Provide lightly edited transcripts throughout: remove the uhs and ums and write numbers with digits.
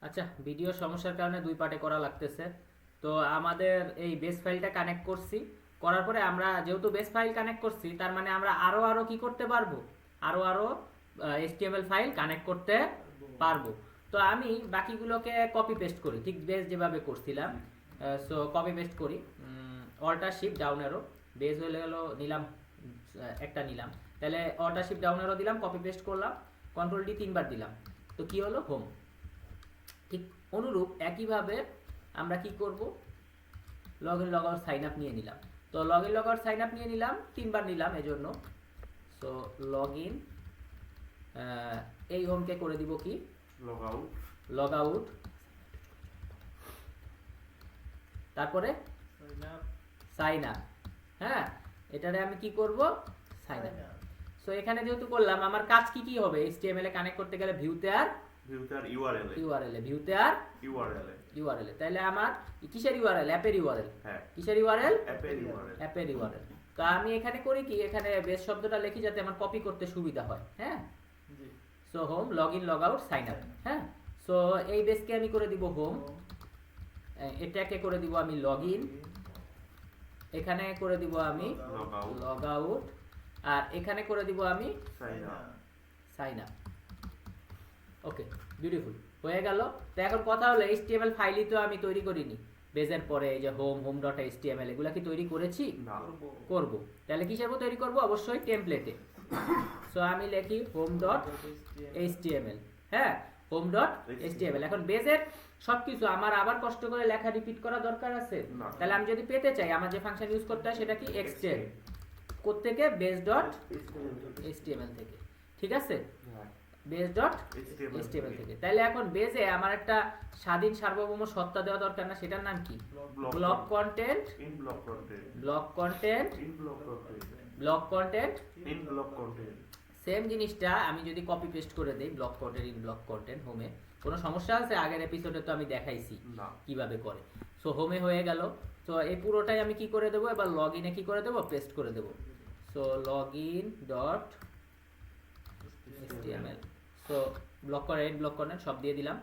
আচ্ছা, ভিডিও সমস্যার কারণে দুই পার্টে করা লাগতেছে। তো আমাদের এই বেস ফাইলটা কানেক্ট করছি, করার পরে আমরা যেহেতু বেস ফাইল কানেক্ট করছি তার মানে আমরা আরো কি করতে পারবো, আরো HTML ফাইল কানেক্ট করতে পারবো। তো আমি বাকিগুলোকে কপি পেস্ট করি, ঠিক বেস যেভাবে করছিলাম। সো কপি পেস্ট করি, alt shift down arrow, base হয়ে গেল নিলাম, একটা নিলাম, তাহলে অল্টার শিফট ডাউন অ্যারো দিলাম, কপি পেস্ট করলাম, কন্ট্রোল ডি তিনবার দিলাম, তো কি হলো, হোম। ঠিক অনুরূপ একইভাবে আমরা কি করব, log in log out sign up নিয়ে নিলাম। তো log in log out sign up নিয়ে নিলাম, তিনবার নিলাম এজন্য। সো লগ ইন, এই হোমকে করে দিব কি, লগ আউট, লগ আউট, তারপরে সাইন আপ। হ্যাঁ, এটারে আমি কি করব, সাইন আপ। সো এখানে যেহেতু করলাম, আমার কাজ কি কি হবে, HTML এ কানেক্ট করতে গেলে ভিউতে আর ইউআরএল এ, ভিউতে আর ইউআরএল এ। তাহলে আমার কিসের ইউআরএল, অ্যাপের ইউআরএল। হ্যাঁ, কিসের ইউআরএল, অ্যাপের ইউআরএল। তো আমি এখানে করি কি, এখানে বেস শব্দটা লিখি যাতে আমার কপি করতে সুবিধা হয়। হ্যাঁ, so home, log in log out sign up. হ্যাঁ, সো এই বেসকে আমি করে দিব হোম, এটাকে করে দিব আমি লগ ইন, এখানে করে দিব আমি লগ আউট, আর এখানে করে দিব আমি সাইন আপ। ওকে, বিউটিফুল, হয়ে গেল। তো এখন কথা হলো, HTML ফাইলই তো আমি তৈরি করিনি বেজের পরে, এই যে হোম ডট HTML এগুলা কি তৈরি করেছি, করব। তাহলে কিসের উপর তৈরি করব, অবশ্যই টেমপ্লেটে। সো আমি লিখি হোম ডট HTML। হ্যাঁ, হোম ডট HTML। এখন বেজের সবকিছু আমার আবার কষ্ট করে লেখা রিপিট করা দরকার আছে? তাহলে আমি যদি পেতে চাই, আমার যে ফাংশন ইউজ করতে হয় সেটা কি, এক্সটেন্ড কোত্থেকে, বেস ডট HTML থেকে। ঠিক আছে, বেস ডট HTML থেকে। তাহলে এখন বেজে আমার একটা স্বাধীন সার্বভৌম সত্তা দেওয়া দরকার না, সেটার নাম কি, block content, block content, block content. Same জিনিসটা আমি যদি কপি পেস্ট করে দেই, block content in block content হোমে, কোনো সমস্যা আছে? আগের এপিসোডে তো আমি দেখাইছি কিভাবে করে। সো হোমে হয়ে গেল। তো এই পুরোটাই আমি কি করে দেবো, এবার লগ ইনে কি করে দেবো, পেস্ট করে দেবো। So log in dot HTML। So block content সব দিয়ে দিলাম।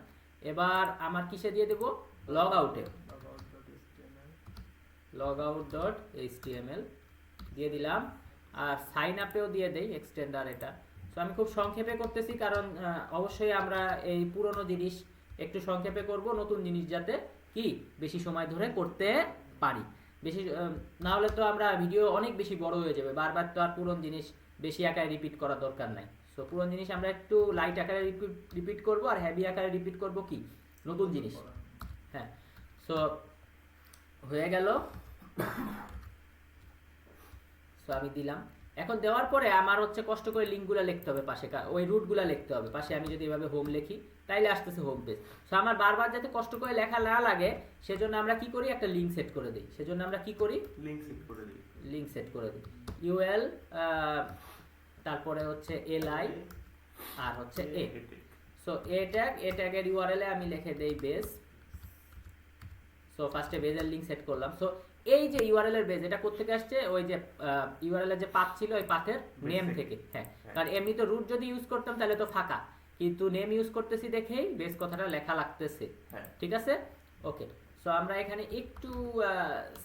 এবার আমার কিসে দিয়ে দেবো, লগ আউটে, লগ আউট ডট HTML দিয়ে দিলাম। আর সাইন আপেও দিয়ে দেই এক্সটেন্ডার এটা। সো আমি খুব সংক্ষেপে করতেছি, কারণ অবশ্যই আমরা এই পুরনো জিনিস একটু সংক্ষেপে করব, নতুন জিনিস যাতে কি বেশি সময় ধরে করতে পারি। বেশি না হলে তো আমরা ভিডিও অনেক বেশি বড় হয়ে যাবে, বারবার তো আর পুরনো জিনিস বেশি আকারে রিপিট করার দরকার নাই। সো পুরনো জিনিস আমরা একটু লাইট আকারে রিপিট করব, আর হেভি আকারে রিপিট করব কি, নতুন জিনিস। হ্যাঁ, সো হয়ে গেল। সো আমি দিলাম। এখন দেওয়ার পরে আমার হচ্ছে কষ্ট করে লিঙ্কগুলো লিখতে হবে পাশে, ওই রুটগুলো লিখতে হবে পাশে। আমি যদি এভাবে হোম লিখি তাইলে আসতেছে হোম পেজ। সো আমার বারবার যাতে কষ্ট করে লেখা না লাগে, সেজন্য আমরা কি করি, একটা লিঙ্ক সেট করে দিই। সেজন্য আমরা কি করি, লিঙ্ক সেট করে দিই। ইউএল, তারপরে হচ্ছে li, আর হচ্ছে এ। সো এ ট্যাগের ইউআরএল এ আমি লিখে দেই বেস। সো ফার্স্টে বেজের লিঙ্ক সেট করলাম। সো এই যে ইউআরএল এর বেজ, এটা কোত্থেকে আসছে, ওই যে ইউআরএল এর যে পাথ ছিল, ওই পাথের নেম থেকে। হ্যাঁ, কারণ এমনি তো রুট যদি ইউজ করতাম তাহলে তো ফাঁকা, কিন্তু নেম ইউজ করতেছি দেখেই বেস কথাটা লেখা লাগতেছে। ঠিক আছে, ওকে। সো আমরা এখানে একটু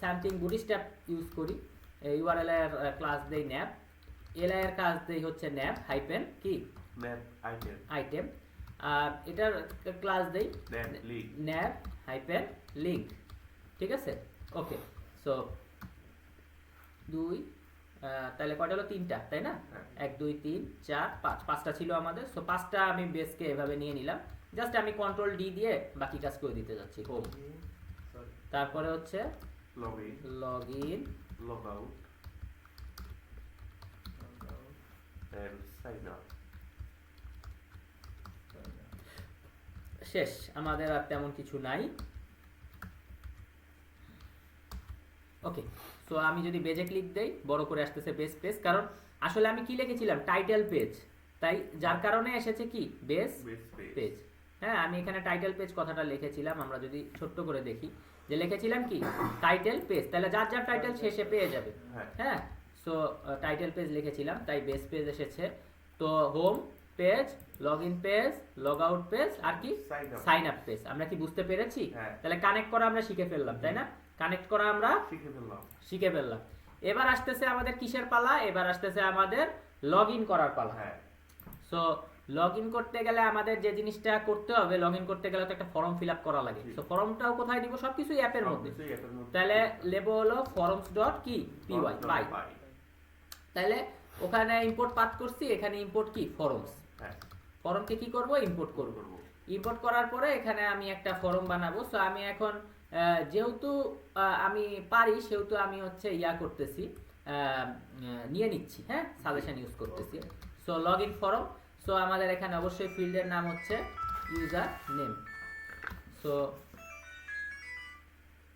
সামথিং বুটস্ট্র্যাপ ইউজ করি। ইউআরএল এর ক্লাস দেই ন্যাপ, li এর কাজ দেই হচ্ছে ন্যাপ হাইপেন কি, আইটেম, আর এটার ক্লাস দেই ন্যাপ হাইপেন লিঙ্ক। ঠিক আছে, ওকে। সো দুই, তাহলে কয়টা হলো, তিনটা, তাই না? 1 2 3 4 5, পাঁচটা ছিল আমাদের। সো পাঁচটা আমি বেসকে এভাবে নিয়ে নিলাম। জাস্ট আমি কন্ট্রোল ডি দিয়ে বাকি কাজ করে দিতে যাচ্ছি, হোম, তারপরে হচ্ছে log in, log out and sign up. শেষ, আমাদের আর তেমন কিছু নাই। ওকে, সো আমি যদি পেজে ক্লিক দেই, বড় করে আসতেছে বেস পেজ, কারণ আসলে আমি কি লিখেছিলাম, টাইটেল পেজ, তাই যার কারণে এসেছে কি, বেস পেজ। হ্যাঁ, আমি এখানে টাইটেল পেজ কথাটা লিখেছিলাম। আমরা যদি ছোট্ট করে দেখি, যে লিখেছিলাম কি, টাইটেল পেজ, তাহলে যার যার টাইটেল শেষে পেয়ে যাবে। হ্যাঁ, সো টাইটেল পেজ লিখেছিলাম, তাই বেস পেজ এসেছে। তো home page, login page, log out page আর কি Sign up. Sign up page. আমরা কি বুঝতে পেরেছি? হ্যাঁ। তাহলে কানেক্ট করা আমরা শিখে ফেললাম, তাই না? কানেক্ট করা আমরা শিখে ফেললাম। এবার আসতেছে আমাদের কিসের পালা? এবার আসতেছে আমাদের লগইন করার পালা। হ্যাঁ। সো লগইন করতে গেলে আমাদের যে জিনিসটা করতে হবে, লগইন করতে গেলে তো একটা ফর্ম ফিল আপ করা লাগে। সো ফর্মটাও কোথায় দিব? সবকিছু অ্যাপের মধ্যে। তাহলে লেবো হলো forms ডট কি py পাই। তাহলে ওখানে ইম্পোর্ট পাথ করছি, এখানে ইম্পোর্ট কি ফর্মস। হ্যাঁ। ফর্মকে কি করব? ইম্পোর্ট করব। ইম্পোর্ট করার পরে এখানে আমি একটা ফর্ম বানাবো। সো আমি এখন যেহেতু আমি পারি সেহেতু আমি হচ্ছে ইয়া করতেছি, নিয়ে নিচ্ছি, হ্যাঁ, সাজেশন ইউজ করতেছি। So login form. সো আমাদের এখানে অবশ্যই ফিল্ডের নাম হচ্ছে user name. So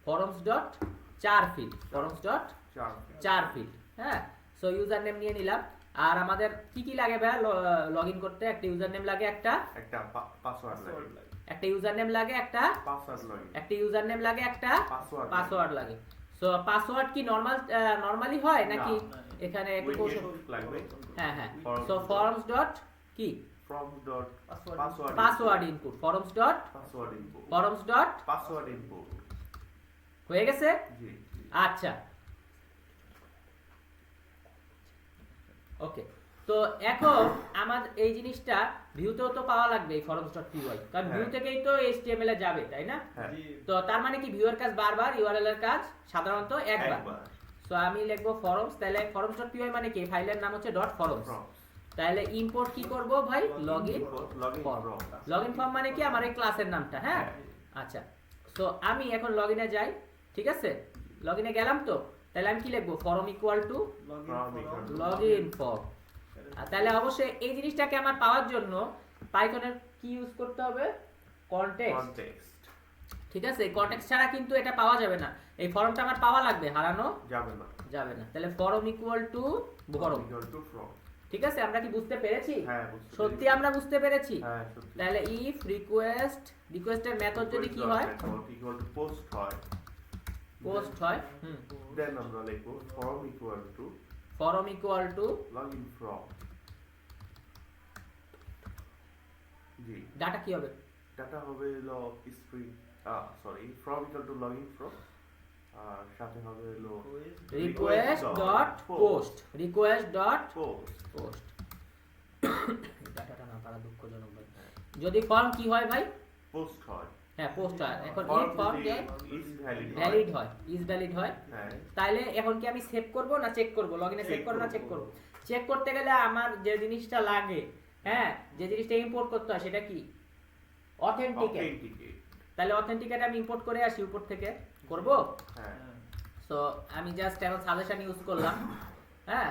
forms dot 4 field, forms dot 4 field, হ্যাঁ। সো ইউজার নেম নিয়ে নিলাম। আর আমাদের কি কি লাগে ভাই লগইন করতে? একটা ইউজার নেম লাগে, একটা পাসওয়ার্ড লাগে, একটা ইউজার নেম লাগে, একটা ইউজার নেম লাগে, একটা পাসওয়ার্ড লাগে। সো পাসওয়ার্ড কি নরমালি হয় নাকি এখানে একটু কৌশল লাগবে? হ্যাঁ হ্যাঁ। সো ফর্মস ডট কি password input, forms dot password input হয়ে গেছে। জি। আচ্ছা, ওকে। তো এখন আমাদের এই জিনিসটা ভিউতেও তো পাওয়া লাগবে, এই forums.py, কারণ ভিউ থেকেই তো HTML এ যাবে, তাই না? হ্যাঁ। তো তার মানে কি ভিউয়ের কাজ বারবার, ইউআরএল এর কাজ সাধারণত একবার। সো আমি লিখবো forums। তাহলে forums.py মানে কি? ফাইলের নাম হচ্ছে .forums। তাহলে ইম্পোর্ট কি করব ভাই? Login form. লগইন ফর্ম মানে কি? আমার এই ক্লাসের নামটা, হ্যাঁ। আচ্ছা, সো আমি এখন লগইনে যাই, ঠিক আছে? লগইনে গেলাম তো, তাহলে আমি কি লিখবো? Form equal to login form. তাহলে অবশ্যই এই জিনিসটাকে আমার পাওয়ার জন্য পাইথনের কি ইউজ করতে হবে? কনটেক্সট। ঠিক আছে? কনটেক্সট ছাড়া কিন্তু এটা পাওয়া যাবে না। এই ফর্মটা আমার পাওয়া লাগবে, হারানো যাবে না। তাহলে ফর্ম ইকুয়াল টু ফর্ম। ঠিক আছে? আমরা কি বুঝতে পেরেছি? হ্যাঁ, সত্যি আমরা বুঝতে পেরেছি। হ্যাঁ, সত্যি। তাহলে ইফ রিকোয়েস্টের মেথড যদি কি হয়? পোস্ট হয়। দেন আমরা লিখব form equal to login form. জি। ডাটা কি হবে? ডাটা হবে হলো string, form equal to login form, আর সাথে হবে হলো request.post। ডাটাটা না পারা দুঃখজনক ভাই। যদি ফর্ম কি হয় ভাই? পোস্ট হয়। হ্যাঁ, পোস্ট হয়। এখন এই ফর্ম যে ইজ ভ্যালিড হয়। হ্যাঁ। তাইলে এখন কি আমি সেভ করব না চেক করব? লগইনে সেভ করব না চেক করব? চেক করতে গেলে আমার যে জিনিসটা লাগে, হ্যাঁ, যে জিনিসটা ইম্পোর্ট করতে হয় সেটা কি? অথেন্টিকেট। তাহলে অথেন্টিকেট আমি ইম্পোর্ট করে আসি উপর থেকে, করব? হ্যাঁ। সো আমি জাস্ট এখন সাজেশন ইউজ করলাম, হ্যাঁ।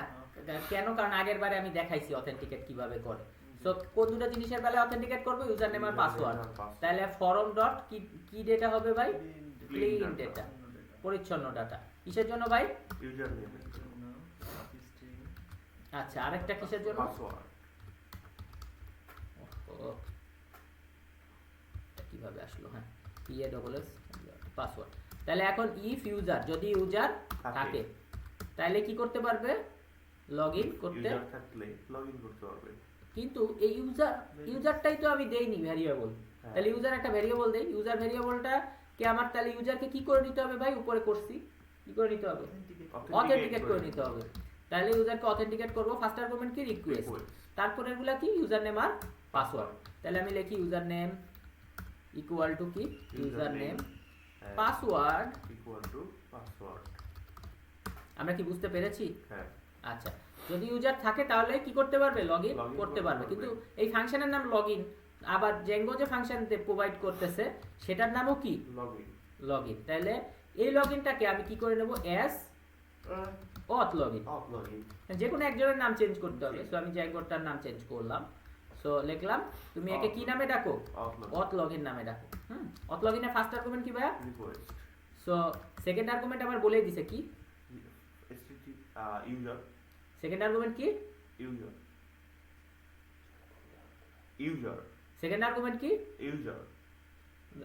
কেন? কারণ আগের বারে আমি দেখাইছি অথেন্টিকেট কিভাবে করে। সো কোন দুটো জিনিসের বেলায় অথেন্টিকেট করব? ইউজার নেম আর পাসওয়ার্ড। তাহলে ফর্ম ডট কি ডেটা হবে ভাই? ক্লিন ডেটা, পরিচ্ছন্ন ডাটা। কিসের জন্য ভাই? ইউজার নেমের জন্য। আচ্ছা, আরেকটা কিসের জন্য? পাসওয়ার্ড। কিভাবে আসলো? হ্যাঁ, PASS পাসওয়ার্ড। তাহলে এখন ইফ ইউজার, যদি ইউজার থাকে তাহলে কি করতে পারবে? লগইন করতে। ইউজার থাকলে লগইন করতে পারবে। কিন্তু এই ইউজারটাই তো আমি দেইনি ভ্যারিয়েবল। তাহলে ইউজার একটা ভ্যারিয়েবল দেই। ইউজার ভ্যারিয়েবলটা কে আমার তাহলে ইউজারকে কি করে নিতে হবে ভাই? উপরে করছি, কি করে নিতে হবে? অথেন্টিকেট করে নিতে হবে। তাহলে ইউজারকে অথেন্টিকেট করব। ফার্স্ট আর্গুমেন্ট কি? রিকোয়েস্ট। তারপর এগুলা কি? ইউজার নেম আর পাসওয়ার্ড। তাহলে আমি লিখি ইউজার নেম ইকুয়াল টু কি? User name, password equal to password. আমরা কি বুঝতে পেরেছি? হ্যাঁ। আচ্ছা, যদি ইউজার থাকে তাহলে কি করতে পারবে? লগইন করতে পারবে। কিন্তু এই ফাংশনের নাম লগইন, আবার জেঙ্গো যে ফাংশন প্রোভাইড করতেছে সেটার নামও কি? লগইন। তাহলে এই লগইনটাকে আমি কি করে নেব? এস অথ লগইন। যে কোনো একজনের নাম চেঞ্জ করতে হবে। সো আমি জেঙ্গোটার নাম চেঞ্জ করলাম। সো লিখলাম তুমি একে কি নামে ডাকো? অথ লগইন নামে ডাকো। অথ লগইনের ফার্স্ট আর্গুমেন্ট কি ভাইয়া? রিকোয়েস্ট। সো সেকেন্ড আর্গুমেন্ট আমার বলেই দিছে কি? ইউজার। সেকেন্ড আর্গুমেন্ট কি? ইউজার। সেকেন্ড আর্গুমেন্ট কি? ইউজার।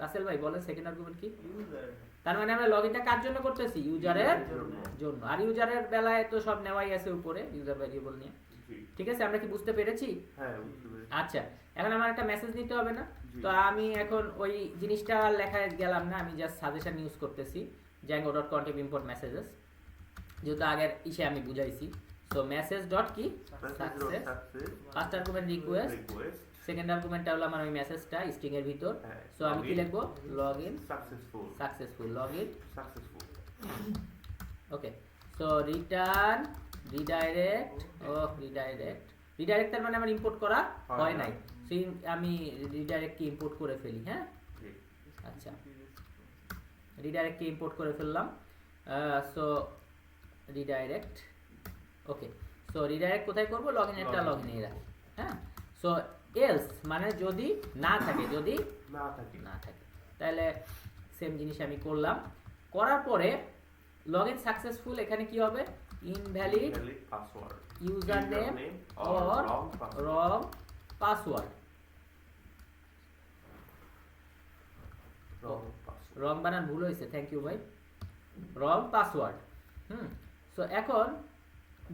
রাসেল ভাই বলেন সেকেন্ড আর্গুমেন্ট কি? ইউজার। তার মানে আমরা লগইনটা কার জন্য করতেছি? ইউজারের জন্য। আর ইউজারের বেলায় তো সব নেওয়াই আছে উপরে ইউজার ভ্যারিয়েবল নিয়ে। ঠিক আছে, আমরা কি বুঝতে পেরেছি? হ্যাঁ বুঝতে পেরেছি। আচ্ছা, এখন আমার একটা মেসেজ নিতে হবে না? জি। তো আমি এখন ওই জিনিসটা আর লেখায় গেলাম না, আমি জাস্ট সাজেশন ইউজ করতেছি django.content import messages, যেহেতু আগের ইসে আমি বুঝাইছি। সো মেসেজ ডট কি success, first argument request, second আর্গুমেন্টটা হলো আমার ওই মেসেজটা স্ট্রিং এর ভিতর। হ্যাঁ, সো আমি কি লিখবো? Login successful, login successful. Okay. So return redirect, redirect তার মানে আমার ইম্পোর্ট করা হয় নাই, সো আমি রিডাইরেক্ট কি ইম্পোর্ট করে ফেলি। হ্যাঁ, জি। আচ্ছা, রিডাইরেক্ট কে ইম্পোর্ট করে ফেললাম। সো রিডাইরেক্ট, ওকে। সো রিডাইরেক্ট কোথায় করব? লগইন একটা লগইনে রাখি। হ্যাঁ, সো এলস মানে যদি না থাকে, যদি না থাকে তাহলে সেম জিনিস আমি করলাম। করার পরে লগইন সাকসেসফুল, এখানে কি হবে? Invalid password, username or wrong password. Wrong বানান ভুল হয়েছে, থ্যাংক ইউ ভাই। রং পাসওয়ার্ড। সো এখন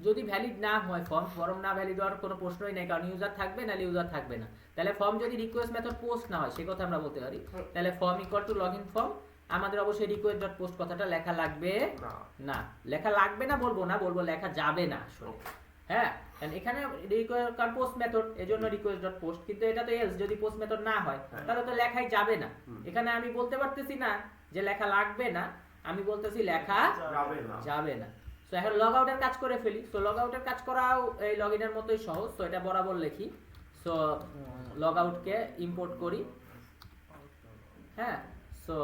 যদি ভ্যালিড না হয় ফর্ম না ভ্যালিড হওয়ার কোনো প্রশ্নই নেই, কারণ ইউজার থাকবে নাহলে ইউজার থাকবে না। তাহলে ফর্ম যদি রিকোয়েস্ট মেথড পোস্ট না হয়, সে কথা আমরা বলতে পারি। তাহলে form equal to login form, আমাদের অবশ্যই রিকোয়েস্ট ডট পোস্ট কথাটা লেখা লাগবে না। লেখা লাগবে না বলবো না, বলবো লেখা যাবে না আসলে। হ্যাঁ, কারণ এখানে রিকোয়েস্ট পোস্ট মেথড, এজন্য রিকোয়েস্ট ডট পোস্ট, কিন্তু এটা তো এলস, যদি পোস্ট মেথড না হয় তাহলে তো লেখাই যাবে না। এখানে আমি বলতে পারতেছি না যে লেখা লাগবে না, আমি বলতেছি লেখা যাবে না। সো এখন লগ আউটের কাজ করে ফেলি। সো লগ আউটের কাজ করাও এই লগইনের মতোই সহজ। সো এটা বরাবর লিখি। সো লগ আউটকে ইম্পোর্ট করি। হ্যাঁ, so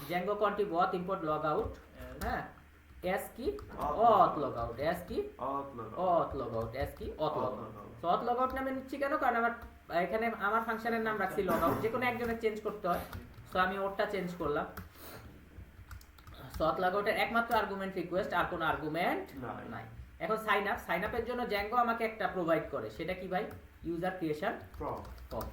Django contrib auth import logout। হ্যাঁ, এস কি auth logout, এস কি auth logout, এস কি auth logout। So auth logout নামে নিচ্ছি কেন? কারণ আমার এখানে আমার ফাংশনের নাম রাখছি logout, যে কোনো একজনের চেঞ্জ করতে হয়। সো আমি ওরটা চেঞ্জ করলাম। সো auth logout এর একমাত্র আর্গুমেন্ট রিকোয়েস্ট, আর কোনো আর্গুমেন্ট নাই। এখন সাইন আপের জন্য Django আমাকে একটা প্রোভাইড করে, সেটা কি ভাই? User creation form.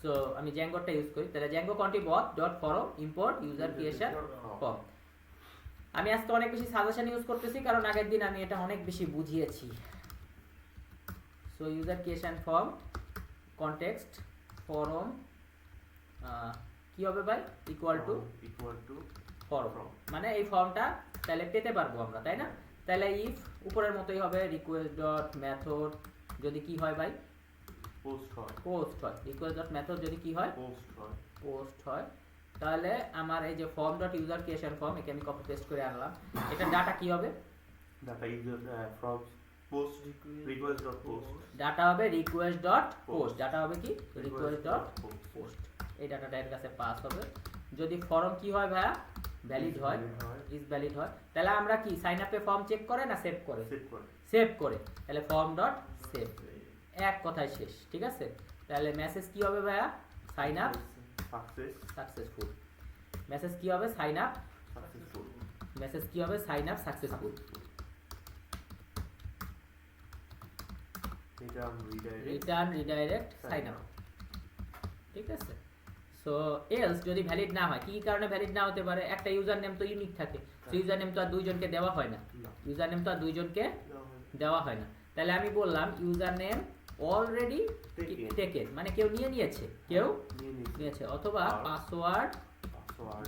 সো আমি Django-টা ইউজ করি। তাহলে Django contrib auth dot form import user creation form। আমি আজকে অনেক বেশি সাজেশন ইউজ করতেছি, কারণ আগের দিন আমি এটা অনেক বেশি বুঝিয়েছি। So user creation form context form কি হবে ভাই? ইকুয়াল টু ফর্ম, মানে এই ফর্মটা তাহলে পেতে পারবো আমরা, তাই না? তাহলে ইফ উপরের মতোই হবে, রিকোয়েস্ট ডট মেথড যদি কি হয় ভাই? পোস্ট হয়। রিকোয়েস্ট ডট মেথড যদি কি হয়? পোস্ট হয়। তাহলে আমার এই যে form dot user creation form, একে আমি কপি পেস্ট করে আনলাম। এটা ডাটা কি হবে? ডাটা হবে রিকোয়েস্ট ডট পোস্ট। ডাটা হবে কি? Request dot post. এই ডাটাটা এর কাছে পাস হবে। যদি ফর্ম কি হয় ভাইয়া? ভ্যালিড হয়, ইজ ভ্যালিড হয়, তাহলে আমরা কি সাইন আপে ফর্ম চেক করে না সেভ করে? সেভ করে। তাহলে ফর্ম ডট সেভ, এক কথায় শেষ। ঠিক আছে, তাহলে মেসেজ কি হবে ভাইয়া? Sign up successful. মেসেজ কি হবে? Sign up successful. মেসেজ কি হবে? Sign up successful. Return redirect sign up. ঠিক আছে। সো এলস যদি ভ্যালিড না হয়, কি কারণে ভ্যালিড না হতে পারে? একটা ইউজার নেম তো ইউনিক থাকে। সো ইউজার নেম তো আর দুইজনকে দেওয়া হয় না, ইউজার নেম তো আর দুইজনকে দেওয়া হয় না। তাহলে আমি বললাম ইউজার নেম অলরেডি টেকেন, মানে কেউ নিয়েছে, কেউ নিয়েছে, অথবা password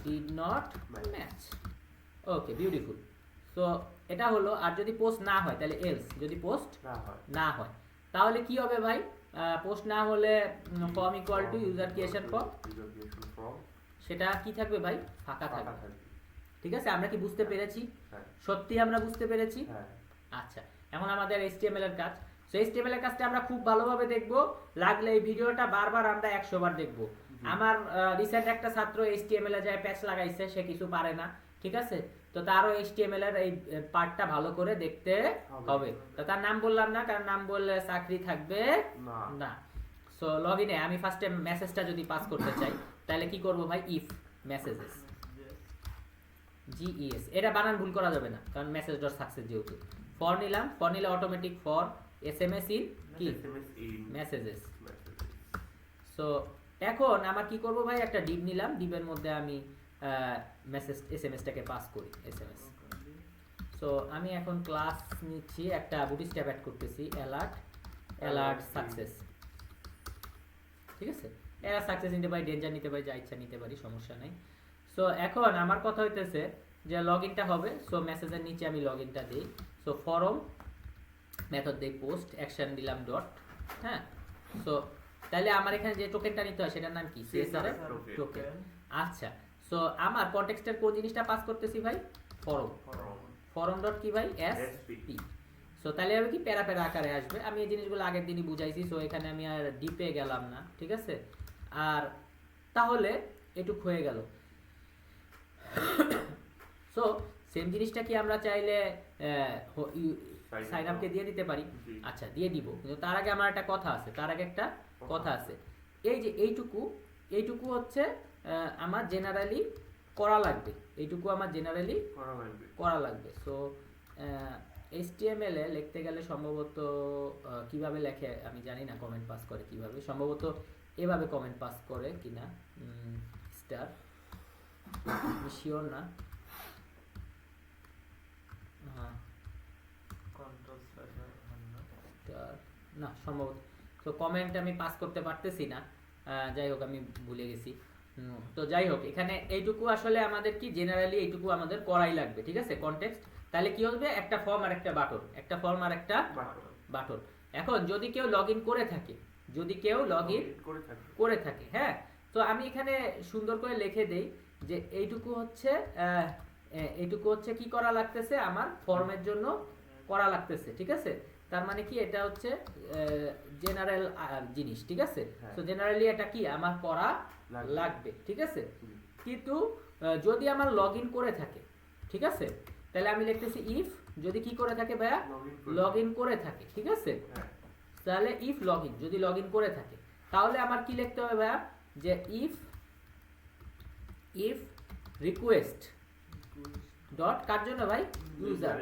did not match. Okay, beautiful. So এটা হলো। আর যদি পোস্ট না হয় তাহলে এলস, যদি পোস্ট না হয় তাহলে কি হবে ভাই? পোস্ট না হলে form equal two user creation form, সেটা কি থাকবে ভাই? ফাঁকা থাকবে। ঠিক আছে, আমরা কি বুঝতে পেরেছি? সত্যি আমরা বুঝতে পেরেছি। আচ্ছা, এখন আমাদের HTML এর কাজ। সো HTML এর কাজটা আমরা খুব ভালোভাবে দেখব, লাগলে এই ভিডিওটা বারবার আমরা 100 বার দেখব। আমার রিসেন্ট একটা ছাত্র HTML এ যায় প্যাচ লাগাইছে, সে কিছু পারে না। ঠিক আছে, তো তারও HTML এর এই পার্টটা ভালো করে দেখতে হবে। তো তার নাম বললাম না, কারণ নাম বললে চাকরি থাকবে না। সো লগইনে আমি ফার্স্টে মেসেজটা যদি পাস করতে চাই, তাহলে কি করব ভাই? ইফ মেসেজেস, GES, এটা বানান ভুল করা যাবে না, কারণ মেসেজ ডট সাকসেস যেহেতু। ফর নিলাম, ফর নিলে অটোমেটিক ফর SMS ইন কি? মেসেজেস। সো এখন আমার কি করব ভাই? একটা ডিভ নিলাম, ডিভের মধ্যে আমি মেসেজ SMS-টাকে পাস করি, SMS। সো আমি এখন ক্লাস নিচ্ছি, একটা বুটস্ট্র্যাপ অ্যাড করতেছি, অ্যালার্ট অ্যালার্ট সাকসেস, ঠিক আছে। এরা সাকসেস নিতে পারি, ডেঞ্জার নিতে পারি, যা ইচ্ছা নিতে পারি, সমস্যা নাই। সো এখন আমার কথা হইতেছে যে লগ ইনটা হবে। সো মেসেজের নিচে আমি লগ ইনটা দিই। সো ফরম মেথড দেই পোস্ট, অ্যাকশন দিলাম ডট, হ্যাঁ। সো তাহলে আমার এখানে যে টোকেনটা নিতে হয় সেটার নাম কি? CSR token. আচ্ছা, সো আমার কনটেক্সটের কোন জিনিসটা পাস করতেছি ভাই? ফরম। ফরম ডট কি ভাই? এসপি। সো তাহলে হবে কি প্যারা প্যারা আকারে আসবে। আমি এই জিনিসগুলো আগের দিনই বুঝাইছি, সো এখানে আমি আর ডিপে গেলাম না, ঠিক আছে। আর তাহলে এটুক হয়ে গেল। সো সেম জিনিসটা কি আমরা চাইলে সাইন আপকে দিয়ে দিতে পারি? আচ্ছা, দিয়ে দিব, কিন্তু তার আগে আমার একটা কথা আছে, তার আগে একটা কথা আছে। এই যে এইটুকু হচ্ছে আমার জেনারেলি করা লাগবে, এইটুকু আমার জেনারেলি করা লাগবে। সো HTML এ লিখতে গেলে সম্ভবত কিভাবে লেখে আমি জানি না, কমেন্ট পাস করে কিভাবে, সম্ভবত এভাবে কমেন্ট পাস করে কিনা, স্টার, আমি শিওর না। হ্যাঁ, না সম্ভবত। তো কমেন্ট আমি পাস করতে পারতেছি না, যাই হোক আমি ভুলে গেছি। তো যাই হোক, এখানে এইটুকু আসলে আমাদের কি জেনারেলি এইটুকু আমাদের করাই লাগবে, ঠিক আছে। কনটেক্সট, তাহলে কি হবে? একটা ফর্ম আর একটা বাটন, একটা ফর্ম আর একটা বাটন। এখন যদি কেউ লগ ইন করে থাকে, যদি কেউ লগ ইন করে থাকে, হ্যাঁ, তো আমি এখানে সুন্দর করে লিখে দেই যে এইটুকু হচ্ছে কি করা লাগতেছে, আমার ফর্মের জন্য করা লাগতেছে, ঠিক আছে। তার মানে কি এটা হচ্ছে জেনারেল জিনিস, ঠিক আছে। তো জেনারেলি এটা কি আমার করা লাগবে, ঠিক আছে। কিন্তু যদি আমার লগ ইন করে থাকে, ঠিক আছে, তাহলে আমি লিখতেছি ইফ, যদি কি করে থাকে ভাইয়া? লগ ইন করে থাকে, ঠিক আছে। তাহলে ইফ লগ ইন, যদি লগ ইন করে থাকে, তাহলে আমার কি লিখতে হবে ভাইয়া? যে ইফ রিকোয়েস্ট ডট কার জন্য ভাই? ইউজার।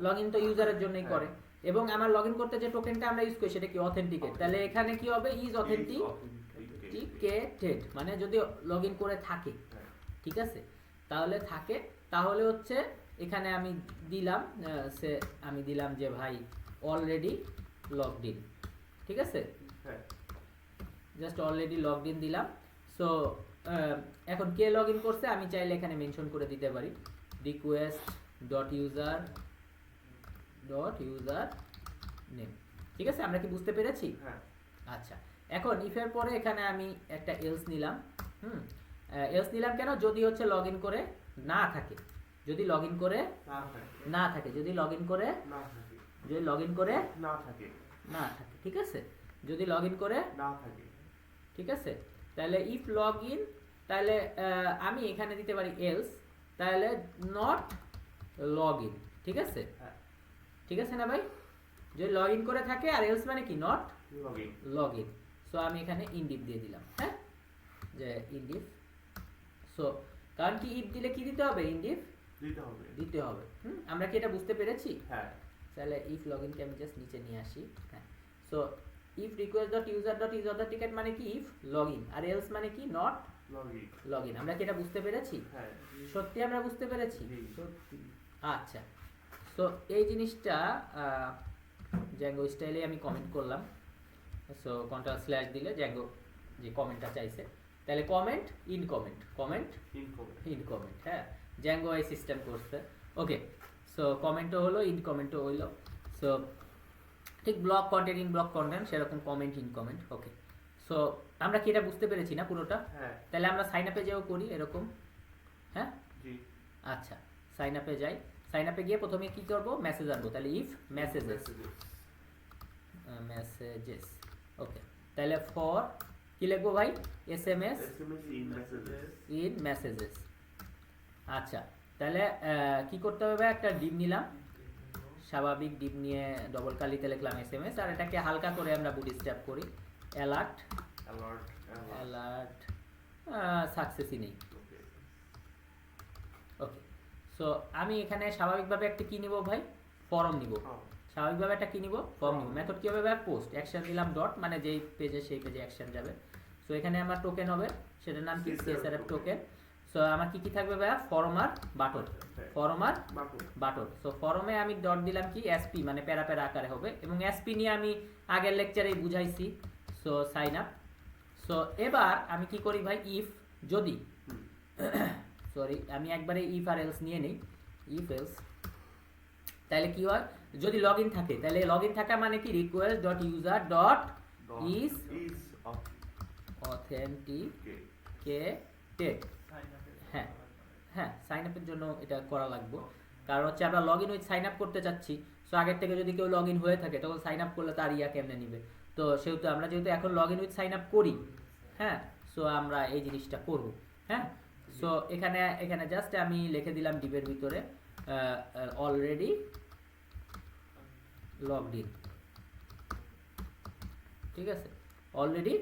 লগ ইন তো ইউজারের জন্যই করে, এবং আমার লগ ইন করতে যে টোকেনটা আমরা ইউজ করি সেটা কি? অথেন্টিকেট। তাহলে এখানে কি হবে? ইজ অথেন্টিকেটেড, মানে যদি লগ ইন করে থাকে, ঠিক আছে। তাহলে থাকে, তাহলে হচ্ছে এখানে আমি দিলাম যে ভাই অলরেডি লগড ইন, ঠিক আছে। জাস্ট অলরেডি লগড ইন দিলাম। সো এখন কে লগ ইন করছে আমি চাইলে এখানে মেনশন করে দিতে পারি, রিকোয়েস্ট ডট ইউজার নেম, ঠিক আছে। আমরা কি বুঝতে পেরেছি? আচ্ছা, এখন ইফের পরে এখানে আমি একটা এলস নিলাম। এলস নিলাম কেন? যদি হচ্ছে লগ ইন করে না থাকে, যদি লগ ইন করে না থাকে, যদি লগ ইন করে না থাকে, ঠিক আছে, যদি লগ ইন করে না থাকে, ঠিক আছে। তাহলে ইফ লগ ইন, তাহলে আমি এখানে দিতে পারি এলস, তাহলে নট লগ ইন, ঠিক আছে। ঠিক আছে না ভাই? যদি লগ ইন করে থাকে, আর এলস মানে কি? Not log in. সো আমি এখানে ইনডিফ দিয়ে দিলাম, হ্যাঁ, যে ইনডিফ। সো কারণ কি ইফ দিলে কি দিতে হবে? ইনডিফ দিতে হবে। আমরা কি এটা বুঝতে পেরেছি? হ্যাঁ। তাহলে ইফ লগইন কে আমি জাস্ট নিচে নিয়ে আসি, হ্যাঁ। So if request dot user dot is authenticate মানে কি? ইফ লগইন, আর এলস মানে কি? Not login. আমরা কি এটা বুঝতে পেরেছি? হ্যাঁ। সত্যি আমরা বুঝতে পেরেছি? সত্যি। আচ্ছা, সো এই জিনিসটা জ্যাঙ্গো স্টাইলে আমি কমেন্ট করলাম। সো কন্ট্রোল স্ল্যাশ দিলে জ্যাঙ্গো যে কমেন্টটা চাইছে, তাহলে কমেন্ট ইন কমেন্ট, হ্যাঁ, জ্যাঙ্গো এই সিস্টেম করছে। ওকে, সো কমেন্টও হলো, ইন কমেন্টও হইলো। সো ঠিক block content in block content সেরকম comment in comment. Okay, so আমরা কি এটা বুঝতে পেরেছি না পুরোটা? হ্যাঁ। তাহলে আমরা সাইন আপে যেও করি এরকম, হ্যাঁ। জি। আচ্ছা, সাইন আপে যাই। সাইন আপে গিয়ে প্রথমে কি করব? মেসেজ আনবো। তাহলে ইফ মেসেজেস, ওকে। তাহলে ফর কি লিখবো ভাই? SMS in messages. আচ্ছা, তাহলে কি করতে হবে? একটা ডিভ নিলাম, স্বাভাবিক ডিভ নিয়ে ডবল কালিতে লিখলাম এসএমএস, আর এটাকে হালকা করে আমরা বুটস্ট্র্যাপ করি। অ্যালার্ট সাকসেসই নেই। ওকে, সো আমি এখানে স্বাভাবিকভাবে একটা কি নিব ভাই? ফর্ম নিব। স্বাভাবিকভাবে একটা কি নিব? ফর্ম নিব। মেথড কি হবে ভাই? পোস্ট। অ্যাকশন দিলাম ডট, মানে যেই পেজে সেই পেজে অ্যাকশন যাবে। সো এখানে আমার টোকেন হবে, সেটার নাম কি? CSRF token. সো আমার কি কি থাকবে ভাইয়া, ফরম আর বাটন, ফরম আর বাটন। সো ফরমে আমি ডট দিলাম কি এসপি, মানে প্যারা প্যারা আকারে হবে, এবং এসপি নিয়ে আমি আগের লেকচারেই বুঝাইছি। So sign up. সো এবার আমি কি করি ভাই, ইফ যদি সরি আমি একবারে ইফ আর এলস নিয়ে নিই, ইফ এলস, তাহলে কি হয়, যদি লগ ইন থাকে তাহলে লগ ইন থাকা মানে কি, request dot user dot is authenticated. হ্যাঁ হ্যাঁ, সাইন আপের জন্য এটা করা লাগবে, কারণ হচ্ছে আমরা log in with sign up করতে চাচ্ছি। সো আগের থেকে যদি কেউ লগ ইন হয়ে থাকে তখন সাইন আপ করলে তার ইয়া কেমনে নিবে, তো সেহেতু আমরা যেহেতু এখন log in with sign up করি, হ্যাঁ, সো আমরা এই জিনিসটা করব। হ্যাঁ, সো এখানে জাস্ট আমি লিখে দিলাম ডিবের ভিতরে অলরেডি লগড ইন, ঠিক আছে, অলরেডি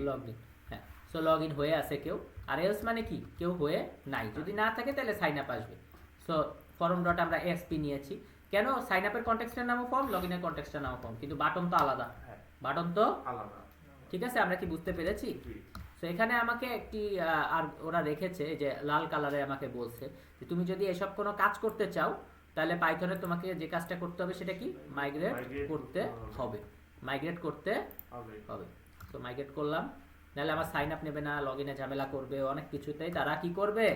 লগড ইন। হ্যাঁ, সো লগ ইন হয়ে আছে কেউ, আর এলস মানে কি, কেউ হয়ে নাই, যদি না থাকে তাহলে সাইন আপ আসবে। সো ফর্ম ডট আমরা এসপি নিয়েছি, কেন, সাইন আপের কনটেক্সটের নামও ফর্ম, লগ ইনের কনটেক্সটের নামও ফর্ম, কিন্তু বাটন তো আলাদা, বাটন তো আলাদা, ঠিক আছে, আমরা কি বুঝতে পেরেছি? তো এখানে আমাকে একটি আর ওরা রেখেছে যে লাল কালারে আমাকে বলছে যে তুমি যদি এসব কোনো কাজ করতে চাও তাহলে পাইথনে তোমাকে যে কাজটা করতে হবে সেটা কি, মাইগ্রেট করতে হবে, মাইগ্রেট করতে হবে। তো মাইগ্রেট করলাম, নাহলে আমার সাইন আপ নেবে না, লগ ইনে ঝামেলা করবে, অনেক কিছুতেই তারা কি করবে,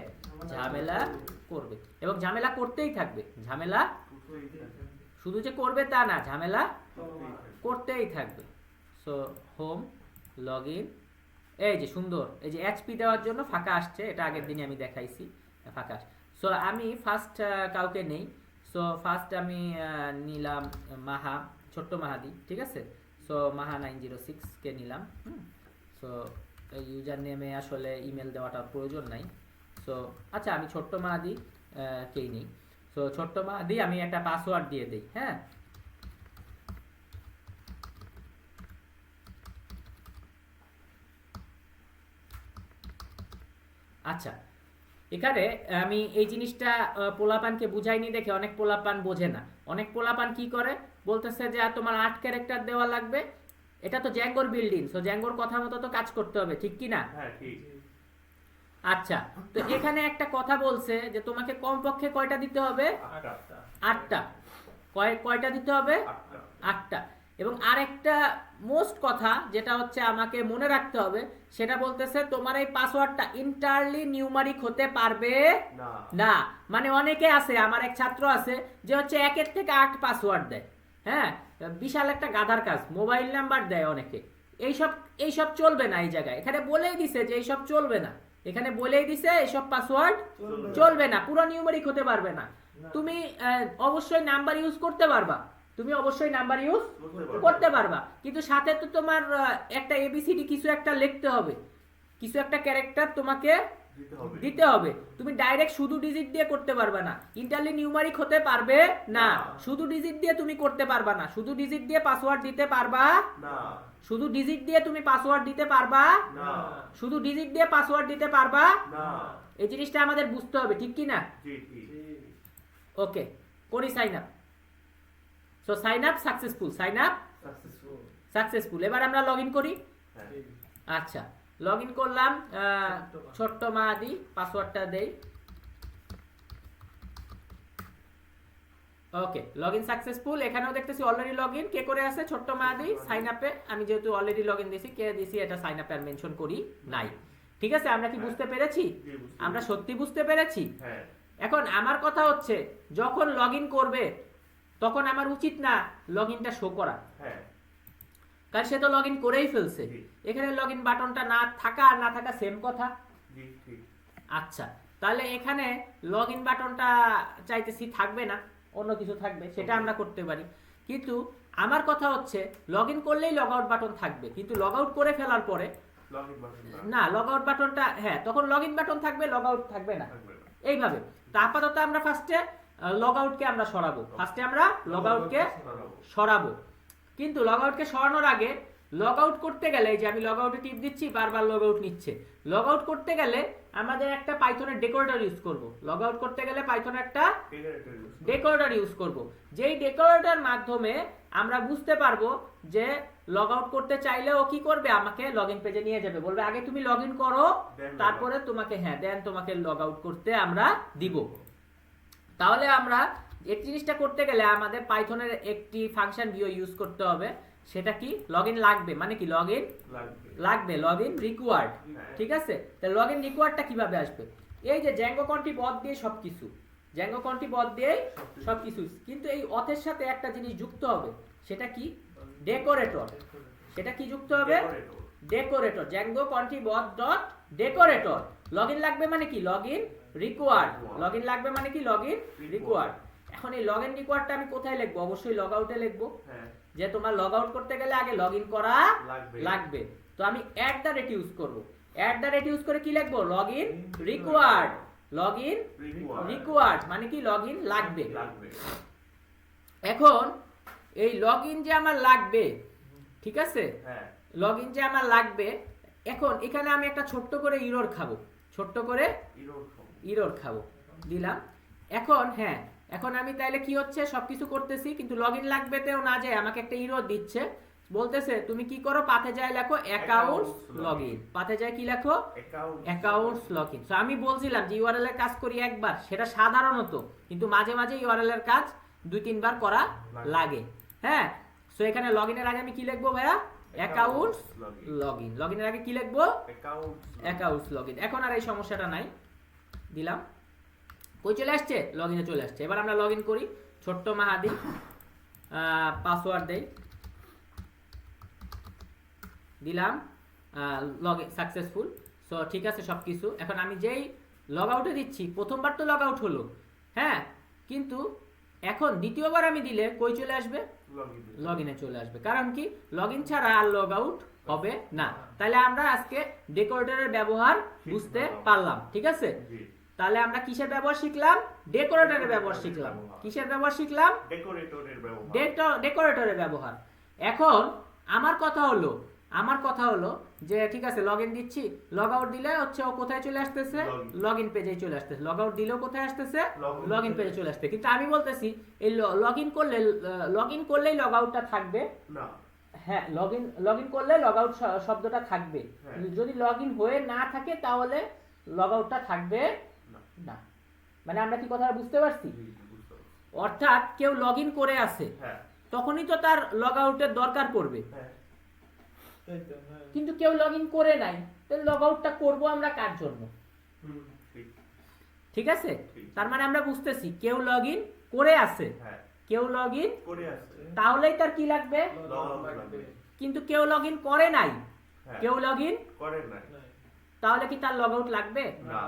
ঝামেলা করবে, এবং ঝামেলা করতেই থাকবে, ঝামেলা শুধু যে করবে তা না, ঝামেলা করতেই থাকবে। সো হোম, লগ ইন, এই যে সুন্দর, এই যে এইচপি দেওয়ার জন্য ফাঁকা আসছে, এটা আগের দিনে আমি দেখাইছি ফাঁকা আসছে। সো আমি ফার্স্ট কাউকে নেই, সো ফার্স্ট আমি নিলাম মাহা, ছোট্ট মাহাদি, ঠিক আছে, সো মাহা 906 কে নিলাম। সো ইউজার নেমে আসলে ইমেল দেওয়াটার প্রয়োজন নাই, সো আচ্ছা আমি ছোট্ট মাহাদি কেই নেই। সো ছোট্ট মাহাদি আমি একটা পাসওয়ার্ড দিয়ে দিই। হ্যাঁ, আচ্ছা এখানে আমি এই জিনিসটা পোলাপানকে বুঝাইনি দেখে অনেক পোলাপান বোঝে না, অনেক পোলাপান কি করে, বলতেছে যে তোমার 8 ক্যারেক্টার দেওয়া লাগবে, এটা তো জ্যাঙ্গোর বিল্ডিং, সো জ্যাঙ্গোর কথা মতো তো কাজ করতে হবে, ঠিক কি না? হ্যাঁ ঠিক। আচ্ছা, তো এখানে একটা কথা বলছে যে তোমাকে কমপক্ষে কয়টা দিতে হবে, 8টা, কয়টা দিতে হবে, 8টা। এবং আরেকটা মোস্ট কথা যেটা হচ্ছে আমাকে মনে রাখতে হবে, সেটা বলতেছে তোমার এই পাসওয়ার্ডটা ইন্টারলি নিউমারিক হতে পারবে না। মানে অনেকে আছে, আমার এক ছাত্র আছে যে হচ্ছে 1 থেকে 8 পাসওয়ার্ড দেয়, হ্যাঁ, বিশাল একটা গাধার কাজ, মোবাইল নাম্বার দেয় অনেকে, এইসব চলবে না এই জায়গায়, এখানে বলেই দিছে যে এইসব চলবে না, এখানে বলেই দিছে এইসব পাসওয়ার্ড চলবে না, পুরো নিউমারিক হতে পারবে না। তুমি অবশ্যই নাম্বার ইউজ করতে পারবা, তুমি অবশ্যই নাম্বার ইউজ করতে পারবা, কিন্তু সাথে তো তোমার একটা এবিসিডি কিছু একটা লিখতে হবে, কিছু একটা ক্যারেক্টার তোমাকে দিতে হবে, তুমি ডাইরেক্ট শুধু ডিজিট দিয়ে করতে পারবে না, ইন্টারলি নিউমারিক হতে পারবে না, শুধু ডিজিট দিয়ে তুমি করতে পারবা না, শুধু ডিজিট দিয়ে পাসওয়ার্ড দিতে পারবা না, শুধু ডিজিট দিয়ে তুমি পাসওয়ার্ড দিতে পারবা না, শুধু ডিজিট দিয়ে পাসওয়ার্ড দিতে পারবা না, এই জিনিসটা আমাদের বুঝতে হবে, ঠিক কি না? ওকে, করি sign up. So sign up successful, sign up successful. এবার আমরা লগ ইন করি। আচ্ছা, লগ ইন করলাম, ছোট্ট মাহাদি, পাসওয়ার্ডটা দেই। ওকে, লগ ইন সাকসেসফুল। এখানেও দেখতেছি অলরেডি লগ ইন কে করে আছে, ছোট্ট মাহাদি সাইন আপে, আমি যেহেতু অলরেডি লগ ইন দিয়েছি, কে দিয়েছি এটা সাইন আপে আর মেনশন করি নাই, ঠিক আছে? আমরা কি বুঝতে পেরেছি? আমরা সত্যি বুঝতে পেরেছি। এখন আমার কথা হচ্ছে যখন লগ ইন করবে তখন আমার উচিত না লগ ইনটা শো করা, কারণ সে তো লগ ইন করেই ফেলছে, এখানে লগ ইন বাটনটা না থাকা আর না থাকা সেম কথা। আচ্ছা, তাহলে এখানে লগ ইন বাটনটা চাইতেছি থাকবে না, অন্য কিছু থাকবে, সেটা আমরা করতে পারি, কিন্তু আমার কথা হচ্ছে লগ ইন করলেই লগ আউট বাটন থাকবে, কিন্তু লগ আউট করে ফেলার পরে না, লগ আউট বাটনটা, হ্যাঁ তখন লগ ইন বাটন থাকবে, লগ আউট থাকবে না, এইভাবে। তো আপাতত আমরা ফার্স্টে লগ আউটকে আমরা সরাবো, ফার্স্টে আমরা লগ আউটকে সরাবো, কিন্তু লগ আউটকে সরানোর আগে লগ আউট করতে গেলে, এই যে আমি লগ আউটে টিপ দিচ্ছি, বারবার লগ আউট নিচ্ছে, লগ আউট করতে গেলে আমাদের একটা পাইথনের ডেকোরেটর ইউজ করব, লগ আউট করতে গেলে পাইথনের একটা ডেকোরেটর ইউজ করব, যেই ডেকোরেটর মাধ্যমে আমরা বুঝতে পারবো যে লগ আউট করতে চাইলে ও কি করবে, আমাকে লগইন পেজে নিয়ে যাবে, বলবে আগে তুমি লগইন করো, তারপরে তোমাকে দেন তোমাকে লগ আউট করতে আমরা দিব। তাহলে আমরা এই জিনিসটা করতে গেলে আমাদের পাইথনের একটি ফাংশন ভিও ইউজ করতে হবে। সেটা কি, লগইন লাগবে, মানে কি লগইন লাগবে, লগইন রিকোয়ার্ড। ঠিক আছে, তাহলে লগইন রিকোয়ার্ডটা কিভাবে আসবে? এই যে জ্যাঙ্গো কন্ট্রি বথ দিয়ে সবকিছু, জ্যাঙ্গো কন্ট্রি বথ দিয়ে সবকিছু, কিন্তু এই অথের সাথে একটা জিনিস যুক্ত হবে, সেটা কি, ডেকোরেটর। সেটা কি যুক্ত হবে, decorator, Zango country both dot decorator. Login লাগবে মানে কি, লগইন রিকোয়ার্ড, লগইন লাগবে মানে কি, লগইন রিকোয়ার্ড। এখন এই লগইন রিকোয়ার্ডটা আমি কোথায় লিখবো, অবশ্যই লগ আউটে লিখবো, যে তোমার লগ আউট করতে গেলে আগে লগইন করা লাগবে। তো আমি @ ইউজ করব, @ ইউজ করে কি লিখবো, লগইন রিকোয়ার্ড, লগইন রিকোয়ার্ড মানে কি, লগইন লাগবে। এখন এই লগইন যে আমার লাগবে, ঠিক আছে, লগইন যে আমার লাগবে, এখন এখানে আমি একটা ছোট্ট করে ইরর খাবো, ছোট্ট করে ইরর খাবো, দিলাম। এখন এখন আমি তাইলে কি হচ্ছে, সবকিছু করতেছি, কিন্তু লগইন লাগবেতেও না যায় আমাকে একটা ইরর দিচ্ছে, বলতেছে তুমি কি করো, পাথে যায় লেখো অ্যাকাউন্টস লগইন, পাথে যায় কি লেখো, অ্যাকাউন্টস লগইন। সো আমি বলছিলাম যে ইউআরএল এর কাজ করি একবার, সেটা সাধারণত, কিন্তু মাঝে মাঝে ইউআরএল এর কাজ 2-3 বার করা লাগে। সো এখানে লগইনের আগে আমি কি লিখবো ভাইয়া, অ্যাকাউন্টস লগইন, লগইনের আগে কি লিখবো, অ্যাকাউন্টস লগইন। এখন আর এই সমস্যাটা নাই, দিলাম, কই চলে আসছে, লগইনে চলে আসছে। এবার আমরা লগইন করি, ছোট্ট মাহাদি, পাসওয়ার্ড দেই, দিলাম, লগইন সাকসেসফুল। সো ঠিক আছে সবকিছু। এখন আমি যেই লগ আউটে দিচ্ছি, প্রথমবার তো লগ আউট হলো, কিন্তু এখন দ্বিতীয়বার আমি দিলে কই চলে আসবে, লগইনে চলে আসবে। কারণ কি, লগইন ছাড়া আর লগ আউট হবে না। তাহলে আমরা আজকে ডেকোরেটরের ব্যবহার বুঝতে পারলাম, ঠিক আছে। তাহলে আমরা কিসের ব্যবহার শিখলাম, ডেকোরেটরের ব্যবহার শিখলাম। কিসের ব্যবহার শিখলাম, ডেকোরেটরের ব্যবহার। এখন আমার কথা হলো যে ঠিক আছে লগইন দিচ্ছি, লগ আউট দিলে হচ্ছে ও কোথায় চলে আসতেছে, লগইন পেজে চলে আসতেছে, লগ আউট দিলেও কোথায় আসতেছে, লগইন পেজে চলে আসছে। কিন্তু আমি বলতেছি এই লগইন করলেই লগ আউটটা থাকবে না, লগইন করলে লগ আউট শব্দটা থাকবে, যদি লগইন হয়ে না থাকে তাহলে লগ আউটটা থাকবে না। মানে আমরা কি কথা বুঝতে পারছি? অর্থাৎ কেউ লগইন করে আছে, তখনই তো তার লগ আউটের দরকার পড়বে, কিন্তু কেউ লগইন করে নাই, তাহলে লগ আউটটা করবো আমরা কার জন্য? ঠিক আছে, তার মানে আমরা বুঝতেছি কেউ লগইন করে আছে, কেউ লগইন তাহলেই তার কি লাগবে, কিন্তু কেউ লগইন করে নাই, কেউ লগইন করে নাই, তাহলে কি তার লগ আউট লাগবে না।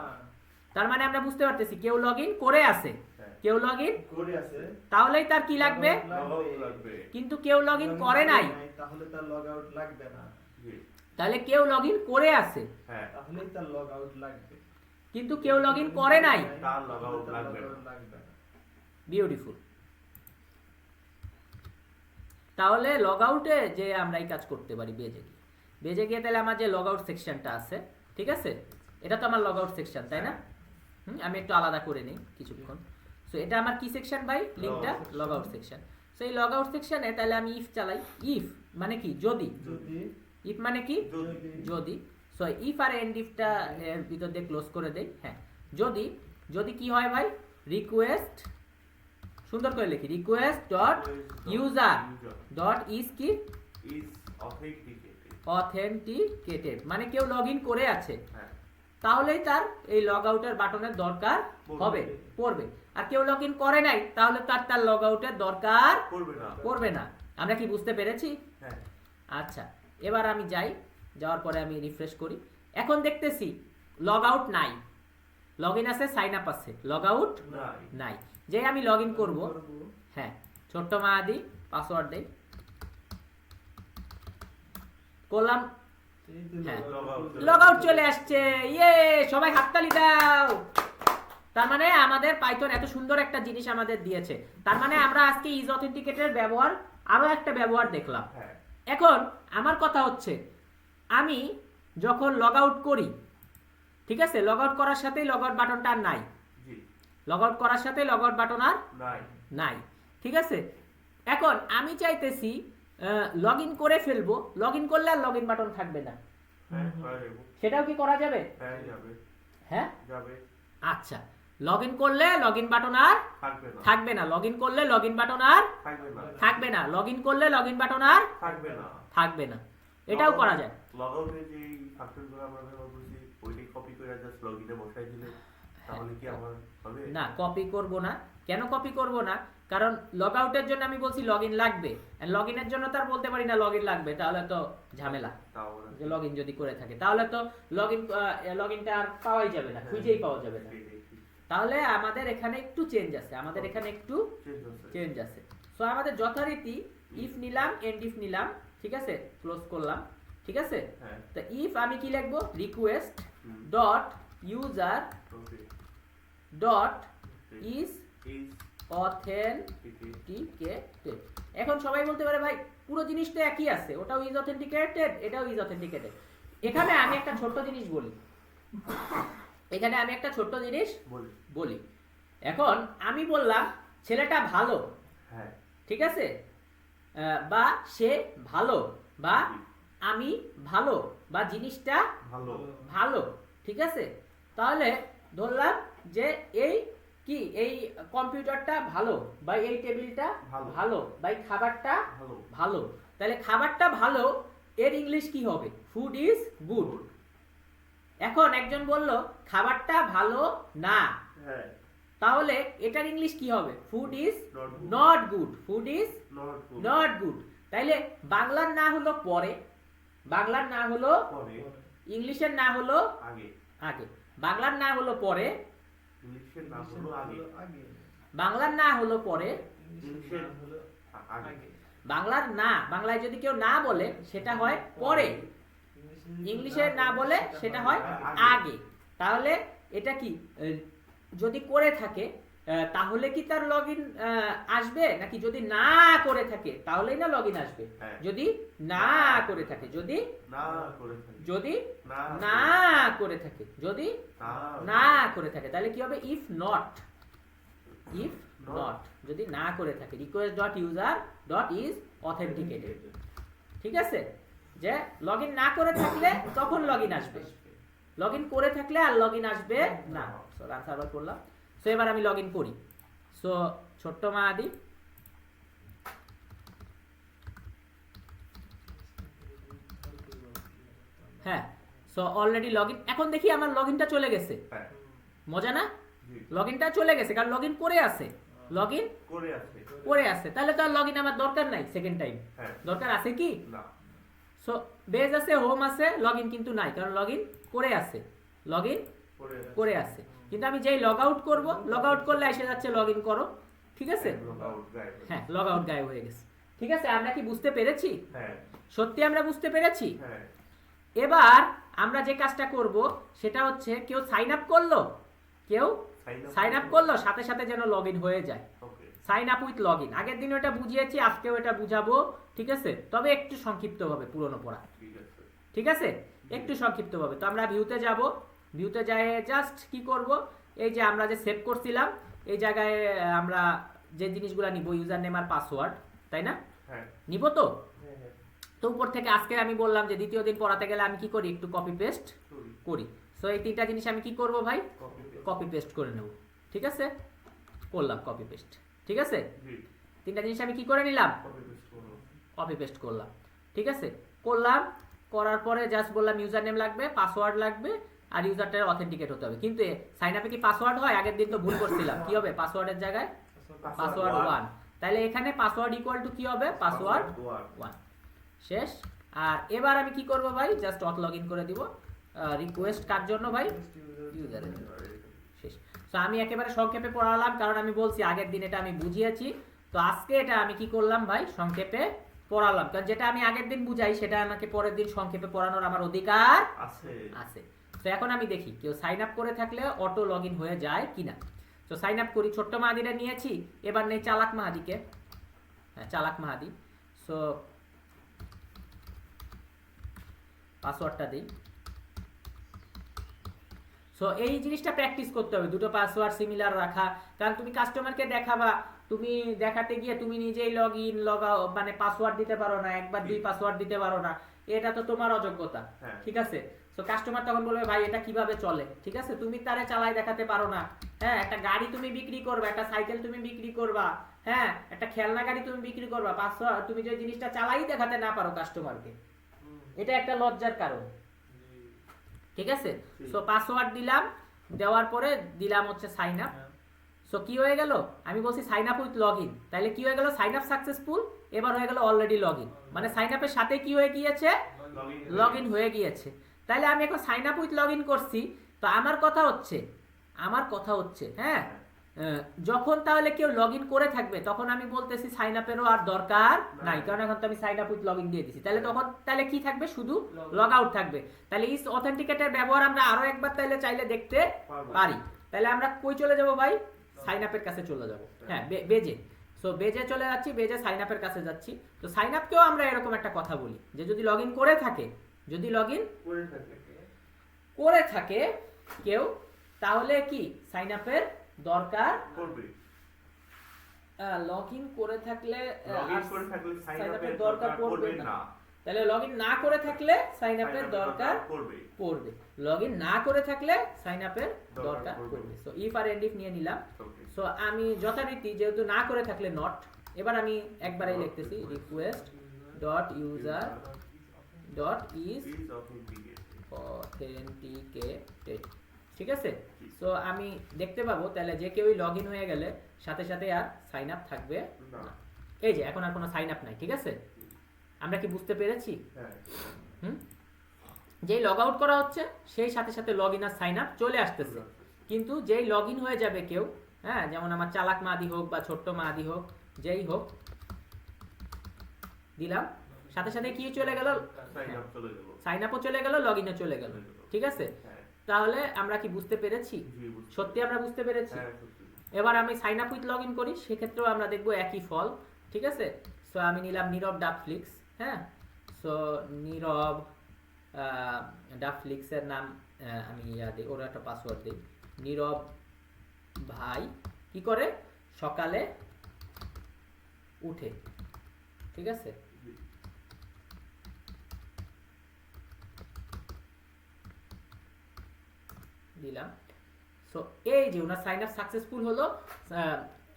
তার মানে আমরা বুঝতে পারতেছি কেউ লগইন করে আছে, কেউ লগইন করে আছে, তাহলেই তার কি লাগবে, কিন্তু কেউ লগইন করে নাই, তাহলে তার লগ আউট লাগবে না। তাহলে কেউ লগইন করে আছে, তাহলেই তার লগ আউট লাগবে, কিন্তু কেউ লগইন করে নাই, তার লগ আউট লাগবে না। বিউটিফুল। তাহলে লগ আউটে যে আমরা এই কাজ করতে পারি, বেজে গিয়ে তাহলে আমার যে লগ আউট সেকশনটা আছে, ঠিক আছে, এটা তো আমার লগ আউট সেকশন, তাই না? আমি একটু আলাদা করে নিই কিছুক্ষণ। সো এটা আমার কি সেকশন ভাই, লিঙ্কটা লগ আউট সেকশন। সো এই লগ আউট সেকশনে তাহলে আমি ইফ চালাই, ইফ মানে কি, যদি, ইফ মানে কি, যদি। সো ইফ আর এন্ড ইফটা এর ভিতর দিয়ে ক্লোজ করে দেই। যদি কি হয় ভাই, রিকোয়েস্ট, সুন্দর করে লিখি, request dot user dot is কি, ইজ অথেন্টিকেটেড, মানে কেউ লগইন করে আছে, তাহলেই তার এই লগ আউটের বাটনের দরকার পড়বে। আর কেউ লগইন করে নাই, তাহলে তার লগ আউটের দরকার পড়বে না। আমরা কি বুঝতে পেরেছি? আচ্ছা, এবার আমি যাওয়ার পরে আমি রিফ্রেশ করি। এখন দেখতেছি লগ আউট নাই, লগইন আছে, সাইন আপ আছে, লগ আউট নাই। যে আমি লগইন করব, ছোট্ট মাহাদি, পাসওয়ার্ড দেই, করলাম, লগ আউট চলে আসছে, ইয়ে, সবাই হাততালি দাও। তার মানে আমাদের পাইথন এত সুন্দর একটা জিনিস আমাদের দিয়েছে। তার মানে আমরা আজকে ইজ অথেন্টিকেটের ব্যবহার, আরো একটা ব্যবহার দেখলাম। এখন আমার কথা হচ্ছে, আমি যখন লগ আউট করি, ঠিক আছে, লগ আউট করার সাথেই লগ আউট বাটনটা আর নাই, লগ আউট করার সাথে লগ আউট বাটন আর নাই, ঠিক আছে। এখন আমি চাইতেছি লগ ইন করে ফেলবো, লগ ইন করলে আর লগ ইন বাটন থাকবে না, হ্যাঁ করা যাবে। সেটাও কি করা যাবে? হ্যাঁ যাবে। হ্যাঁ যাবে। আচ্ছা, লগ ইন করলে লগ ইন বাটন আর থাকবে না। থাকবে না, লগ ইন করলে লগ ইন বাটন আর থাকবে না। থাকবে না, লগ ইন করলে লগ ইন বাটন আর থাকবে না। থাকবে না, এটাও করা যায়। লগ আউটে যে ফাংশনগুলো আমরা ব্যবহার করছি ওইটাই কপি করে জাস্ট লগ ইনে বসাই দিলে তাহলে কি আমার হবে? না, কপি করব না। কেন কপি করব না? কারণ লগ আউটের জন্য আমি বলছি লগ ইন লাগবে, লগ ইনের জন্য তার বলতে পারি না লগ ইন লাগবে, তাহলে তো ঝামেলা। তাহলে যে লগ ইন যদি করে থাকে তাহলে তো লগ ইনটা আর পাওয়াই যাবে না, খুঁজেই পাওয়া যাবে না। তাহলে আমাদের এখানে একটু চেঞ্জ আছে, আমাদের এখানে একটু চেঞ্জ আছে। সো আমাদের যথারীতি ইফ নিলাম, এন্ড ইফ নিলাম, ঠিক আছে, ক্লোজ করলাম, ঠিক আছে। হ্যাঁ। তো ইফ আমি কি লিখবো, request dot user dot is authenticated. এখন সবাই বলতে পারে ভাই পুরো জিনিসটা একই আছে, ওটাও ইজ অথেন্টিকেটেড, এটাও ইজ অথেন্টিকেটেড। এখানে আমি একটা ছোট্ট জিনিস বলি, এখানে আমি একটা ছোট্ট জিনিস বলি। এখন আমি বললাম ছেলেটা ভালো, হ্যাঁ ঠিক আছে, বা সে ভালো, বা আমি ভালো, বা জিনিসটা ভালো ভালো, ঠিক আছে। তাহলে ধরলাম যে এই কি, এই কম্পিউটারটা ভালো, বা এই টেবিলটা ভালো। ভালো, বা এই খাবারটা ভালো। ভালো। তাহলে খাবারটা ভালো এর ইংলিশ কি হবে? Food is good. এখন একজন বলল খাবারটা ভালো না, হ্যাঁ তাহলে এটার ইংলিশ কি হবে? Food is Not good. Not good, food is not good. Not good. তাইলে বাংলার না হলো পরে, বাংলার না হলো পরে ইংলিশের না হলো আগে। আগে, বাংলার না হলো পরে, ইংলিশের নাম হলো আগে। বাংলার না হলো পরে, ইংলিশের আগে। বাংলার না, বাংলায় যদি কেউ না বলে সেটা হয় পরে, ইংলিশের না বলে সেটা হয় আগে। তাহলে এটা কি যদি করে থাকে তাহলে কি তার লগ ইন আসবে, নাকি যদি না করে থাকে তাহলেই না লগ ইন আসবে? হ্যাঁ। যদি না করে থাকে, যদি না করে থাকি। যদি না না করে থাকে, যদি না না করে থাকে, তাহলে কি হবে? If not, if Not. Not, যদি না করে থাকে, request dot user dot is authenticated, ঠিক আছে। যে লগ ইন না করে থাকলে তখন লগ ইন আসবে, লগ ইন করে থাকলে আর লগ ইন আসবে না। সো রান সার্ভার করলাম। সো এবার আমি লগ ইন করি। সো ছোট্ট মাহাদি, হ্যাঁ, সো অলরেডি লগ ইন। এখন দেখি আমার লগ ইনটা চলে গেছে, হ্যাঁ মজা না? জি লগ ইনটা চলে গেছে কারণ লগ ইন করে আছে, লগ ইন করে আছে। করে আছে। তাহলে তো আর লগ ইন আমার দরকার নাই সেকেন্ড টাইম, হ্যাঁ দরকার আছে কি? না সো বেজ আছে, হোম আছে, লগ ইন কিন্তু নাই কারণ লগ ইন করে আছে, লগ ইন করে আছে। করে আছে। কিন্তু আমি যেই লগ আউট করবো, লগ আউট করলে এসে যাচ্ছে লগ ইন করো, ঠিক আছে। লগ আউট গায়েব। হ্যাঁ, লগ আউট গায়েব হয়ে গেছে, ঠিক আছে। আমরা কি বুঝতে পেরেছি? হ্যাঁ সত্যি আমরা বুঝতে পেরেছি। হ্যাঁ এবার আমরা যে কাজটা করব সেটা হচ্ছে কেউ সাইন আপ করলো, কেউ সাইন আপ করলো, সাথে সাথে যেন লগ ইন হয়ে যায়। Okay sign up with log in, আগের দিন ওটা বুঝিয়েছি, আজকেও এটা বুঝাবো, ঠিক আছে। তবে একটু সংক্ষিপ্তভাবে, পুরনো পড়া, ঠিক আছে। ঠিক আছে, একটু সংক্ষিপ্তভাবে। তো আমরা ভিউতে যাব, ভিউতে যাই জাস্ট কি করব, এই যে আমরা যে সেভ করছিলাম এই জায়গায় আমরা যে জিনিসগুলো নিব, ইউজার নেম আর পাসওয়ার্ড, তাই না? হ্যাঁ নিব তো। হ্যাঁ হ্যাঁ তো উপর থেকে আজকে আমি বললাম যে দ্বিতীয় দিন পড়াতে গেলে আমি কি করি, একটু কপি পেস্ট সরি করি। সো এই তিনটা জিনিস আমি কি করব ভাই, কপি কপি পেস্ট করে নেব, ঠিক আছে। করলাম কপি পেস্ট, ঠিক আছে। জি তিনটা জিনিস আমি কি করে নিলাম, কপি পেস্ট করো। কপি পেস্ট করলাম, ঠিক আছে। করলাম, করার পরে জাস্ট বললাম ইউজার নেম লাগবে, পাসওয়ার্ড লাগবে, আর ইউজারটা অথেন্টিকেট হতে হবে। কিন্তু সাইন আপে কি পাসওয়ার্ড হয়? আগের দিন তো ভুল করছিলাম, কি হবে পাসওয়ার্ডের জায়গায়? পাসওয়ার্ড 1। তাহলে এখানে পাসওয়ার্ড ইকুয়াল টু কি হবে? পাসওয়ার্ড 1, শেষ। আর এবার আমি কি করব ভাই, জাস্ট অথ লগ ইন করে দিব। রিকোয়েস্ট কার জন্য ভাই? ইউজারের জন্য, শেষ। সো আমি একেবারে সংক্ষেপে পড়ালাম কারণ আমি বলছি আগের দিন এটা আমি বুঝিয়েছি। তো আজকে এটা আমি কি করলাম ভাই, সংক্ষেপে পড়ালাম, কারণ যেটা আমি আগের দিন বুঝাই সেটা আমাকে পরের দিন সংক্ষেপে পড়ানোর আমার অধিকার আছে আছে। তো এখন আমি দেখি কেউ সাইন আপ করে থাকলে অটো লগ ইন হয়ে যায় কিনা। তো সাইন আপ করি, ছোট্ট মাহাদিটা নিয়েছি, এবার নেই চালাক মাহাদিকে। হ্যাঁ, চালাক মাহাদি। সো পাসওয়ার্ডটা দিই। সো এই জিনিসটা প্র্যাকটিস করতে হবে, দুটো পাসওয়ার্ড সিমিলার রাখা, কারণ তুমি কাস্টমারকে দেখাবা তুমি দেখাতে গিয়ে তুমি নিজেই লগ ইন লগ আউট মানে পাসওয়ার্ড দিতে পারো না, একবার দুই পাসওয়ার্ড দিতে পারো না, এটা তো তোমার অযোগ্যতা। হ্যাঁ। ঠিক আছে, তো কাস্টমার তখন বলবে ভাই এটা কিভাবে চলে, ঠিক আছে, তুমি তারে চালাই দেখাতে পারো না। হ্যাঁ, একটা গাড়ি তুমি বিক্রি করবা, একটা সাইকেল তুমি বিক্রি করবা, হ্যাঁ, একটা খেলনা গাড়ি তুমি বিক্রি করবা, পাসওয়ার্ড তুমি যে জিনিসটা চালাই দেখাতে না পারো কাস্টমারকে, এটা একটা লজ্জার কারণ। ঠিক আছে, সো পাসওয়ার্ড দিলাম, দেওয়ার পরে দিলাম হচ্ছে সাইন আপ। সো কি হয়ে গেল, আমি বলছি sign up with log in, তাহলে কি হয়ে গেল, সাইন আপ সাকসেসফুল, এবার হয়ে গেল অলরেডি লগ ইন, মানে সাইন আপের সাথে কি হয়ে গিয়েছে, লগ ইন হয়ে গিয়েছে। তাহলে আমি এখন sign up with log in করছি। তো আমার কথা হচ্ছে হ্যাঁ, যখন তাহলে কেউ লগ ইন করে থাকবে তখন আমি বলতেছি সাইন আপেরও আর দরকার নাই, কারণ এখন তো আমি sign up with log in দিয়ে দিছি। তাহলে তখন তাহলে কি থাকবে, শুধু লগ আউট থাকবে। তাহলে ইস অথেন্টিকেটের ব্যবহার আমরা আরো একবার তাহলে চাইলে দেখতে পারি। তাহলে আমরা কই চলে যাব ভাই, সাইন আপের কাছে চলে যাব। হ্যাঁ, বেজে, সো বেজে চলে যাচ্ছি, বেজে সাইন আপের কাছে যাচ্ছি। তো সাইন আপকেও আমরা এরকম একটা কথা বলি যে যদি লগ ইন করে থাকে, যদি লগ ইন করে থাকে কেউ, তাহলে কি সাইন আপের দরকার পড়বে। লগ ইন করে থাকলে সাইন আপের দরকার পড়বে না। তাহলে লগ ইন না করে থাকলে সাইন আপের দরকার পড়বে, লগ ইন না করে থাকলে সাইন আপের দরকার পড়বে। সো ইফ আর এন্ড ইফ নিয়ে নিলাম। সো আমি যথারীতি যেহেতু না করে থাকলে নট, এবার আমি একবারেই লিখতেছি request dot user dot is authenticated. ঠিক আছে, সো আমি দেখতে পাবো তাহলে যে কেউই লগ ইন হয়ে গেলে সাথে সাথে আর সাইন আপ থাকবে না। এই যে এখন আর কোনো সাইন আপ নাই। ঠিক আছে, আমরা কি বুঝতে পেরেছি? যেই লগ আউট করা হচ্ছে সেই সাথে সাথে লগ ইন আর সাইন আপ চলে আসতেছে, কিন্তু যেই লগ ইন হয়ে যাবে কেউ, হ্যাঁ, যেমন আমার চালাক মাদি হোক বা ছোট্ট মাদি হোক, যেই হোক, দিলাম, সাথে সাথে কি চলে গেল, সাইন আপও চলে গেল, লগ ইনও চলে গেল। ঠিক আছে, তাহলে আমরা কি বুঝতে পেরেছি? সত্যি আমরা বুঝতে পেরেছি। এবার আমি sign up with log in করি, সেক্ষেত্রেও আমরা দেখবো একই ফল। ঠিক আছে, সো আমি নিলাম নীরব ডাফলিক্স। হ্যাঁ, সো নীরব ডাফলিক্সের নাম আমি দিই, ওর একটা পাসওয়ার্ড দিই, নীরব ভাই কি করে সকালে উঠে। ঠিক আছে, দিলাম। সো এই যে ওনার সাইন আপ সাকসেসফুল হলো।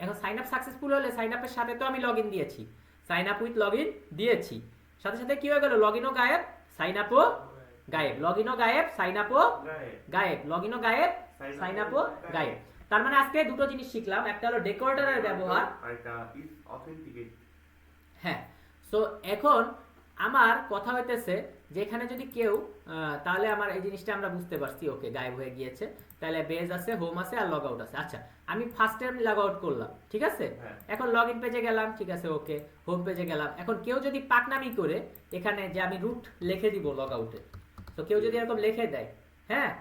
এখন সাইন আপ সাকসেসফুল হলে সাইন আপের সাথে তো আমি লগ ইন দিয়েছি, sign up with log in দিয়েছি, সাথে সাথে কি হয়ে গেল, লগ ইনও গায়েব, সাইন আপও গায়েব, লগ ইনও গায়েব, সাইন আপও গায়েব, লগ ইনও গায়েব, সাইন আপও গায়েব। তার মানে আজকে দুটো জিনিস শিখলাম, একটা হলো ডেকোরেটরের ব্যবহার, আরেকটা ইজ অথেন্টিকেট। হ্যাঁ, সো এখন আমার কথা হইতেছে যে এখানে যদি কেউ তাহলে আমার এই জিনিসটা আমরা বুঝতে পারছি, ওকে গায়েব হয়ে গিয়েছে, তাহলে বেজ আছে, হোম আছে আর লগ আউট আছে। আচ্ছা, আমি ফার্স্ট টাইম লগ আউট করলাম, ঠিক আছে, এখন লগ ইন পেজে গেলাম, ঠিক আছে, ওকে, হোম পেজে গেলাম। এখন কেউ যদি পাকনামি করে এখানে যে আমি রুট লিখে দিব লগ আউটে, তো কেউ যদি এরকম লিখে দেয়, হ্যাঁ,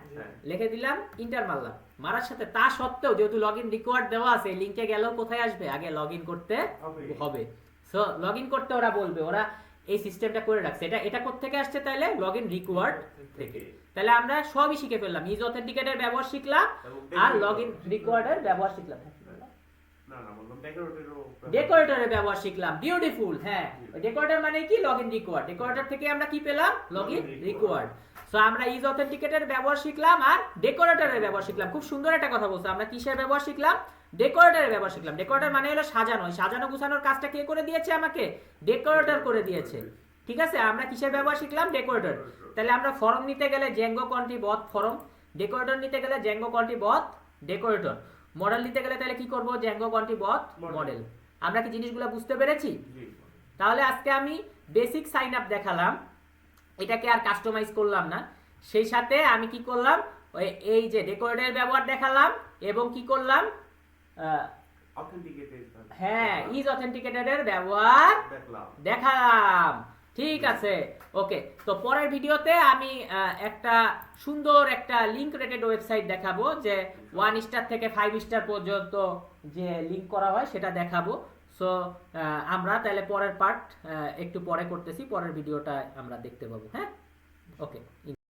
লিখে দিলাম, ইন্টার মারলাম, মারার সাথে তা সত্ত্বেও যেহেতু লগ ইন রিকোয়ার্ড দেওয়া আছে, লিংকে গেলেও কোথায় আসবে, আগে লগ ইন করতে হবে। সো লগ ইন করতে ওরা বলবে, ওরা এই সিস্টেমটা করে রাখছে। এটা কোত্থেকে আসছে, তাহলে লগ ইন রিকোয়ার্ড থেকে। তাহলে আমরা সবই শিখে ফেললাম, ইজ অথেন্টিকেটের ব্যবহার শিখলাম আর লগ ইন রিকোয়ার্ডের ব্যবহার শিখলাম, ডেকোরেটরের ব্যবহার শিখলাম। বিউটিফুল। হ্যাঁ, ডেকোরেটর মানে কি, লগ ইন রিকোয়ার্ড। ডেকোরেটর থেকে আমরা কি পেলাম, লগ ইন রিকোয়ার্ড। সো আমরা ইজ অথেন্টিকেটের ব্যবহার শিখলাম আর ডেকোরেটরের ব্যবহার শিখলাম। খুব সুন্দর একটা কথা বলছো, আমরা কিসের ব্যবহার শিখলাম, ডেকোরেটরের ব্যবহার শিখলাম। ডেকোরেটর মানে হলো সাজানো, সাজানো গুছানোর কাজটা কে করে দিয়েছে আমাকে, ডেকোরেটর করে দিয়েছে। ঠিক আছে, আমরা কিসের ব্যবহার শিখলাম, ডেকোরেটর। তাহলে আমরা ফর্ম নিতে গেলে Zango country both form, decorator নিতে গেলে Zango country both decorator, model নিতে গেলে তাহলে কি করব, জ্যাঙ্গো কন্ট্রি বথ মডেল। আমরা কি জিনিসগুলো বুঝতে পেরেছি? তাহলে আজকে আমি বেসিক সাইন আপ দেখালাম, এটাকে আর কাস্টমাইজ করলাম না। সেই সাথে আমি কি করলাম, এই যে ডেকোরেটরের ব্যবহার দেখালাম এবং কি করলাম, হ্যাঁ, ইজ অথেন্টিকেটেডের ব্যবহার দেখালাম। ঠিক আছে, ওকে। তো পরের ভিডিওতে আমি একটা সুন্দর একটা লিংক রেটেড ওয়েবসাইট দেখাবো, যে 1 স্টার থেকে 5 স্টার পর্যন্ত যে লিংক করা হয় সেটা দেখাবো। সো আমরা তাহলে পরের পার্ট একটু পরে করতেছি, পরের ভিডিওটা আমরা দেখতে পাবো। হ্যাঁ, ওকে।